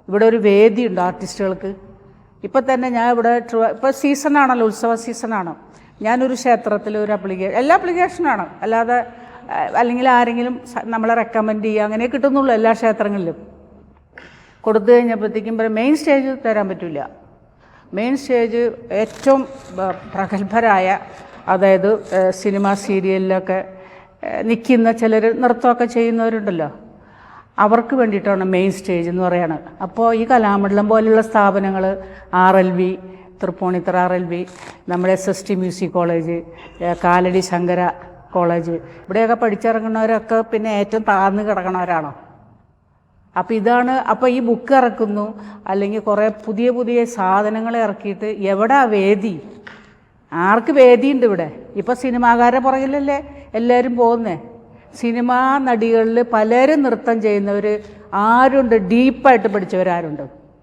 ഇവിടെ ഒരു വേദിയുണ്ട് ആർട്ടിസ്റ്റുകൾക്ക്. ഇപ്പം തന്നെ ഞാൻ ഇവിടെ ഇപ്പോൾ സീസണാണല്ലോ, ഉത്സവ സീസണാണ്. ഞാനൊരു ക്ഷേത്രത്തിൽ ഒരു എല്ലാ അപ്ലിക്കേഷനാണ്, അല്ലാതെ അല്ലെങ്കിൽ ആരെങ്കിലും നമ്മളെ റെക്കമെൻഡ് ചെയ്യുക അങ്ങനെ കിട്ടുന്നുള്ളൂ. എല്ലാ ക്ഷേത്രങ്ങളിലും കൊടുത്തു കഴിഞ്ഞപ്പോഴത്തേക്കും മെയിൻ സ്റ്റേജ് തരാൻ പറ്റില്ല. മെയിൻ സ്റ്റേജ് ഏറ്റവും പ്രഗത്ഭരായ, അതായത് സിനിമ സീരിയലിലൊക്കെ നിൽക്കുന്ന ചിലർ നൃത്തമൊക്കെ ചെയ്യുന്നവരുണ്ടല്ലോ, അവർക്ക് വേണ്ടിയിട്ടാണ് മെയിൻ സ്റ്റേജ് എന്ന് പറയുന്നത്. അപ്പോൾ ഈ കലാമണ്ഡലം പോലെയുള്ള സ്ഥാപനങ്ങൾ, RLV തൃപ്പൂണിത്തറ RLV, നമ്മുടെ SST music college, Kalady Sankara college, ഇവിടെയൊക്കെ പഠിച്ചിറങ്ങുന്നവരൊക്കെ പിന്നെ ഏറ്റവും താഴ്ന്നു കിടക്കണവരാണോ? അപ്പോൾ ഈ ബുക്ക് ഇറക്കുന്നു, അല്ലെങ്കിൽ കുറേ പുതിയ പുതിയ സാധനങ്ങൾ ഇറക്കിയിട്ട് എവിടെ വേദി? ആർക്ക് വേദിയുണ്ട് ഇവിടെ? ഇപ്പോൾ സിനിമാകാരെ പുറകിലല്ലേ എല്ലാവരും പോകുന്നേ. സിനിമാ നടികളിൽ പലരും നൃത്തം ചെയ്യുന്നവർ ആരുണ്ട്? ഡീപ്പായിട്ട് പഠിച്ചവരാരുണ്ട്?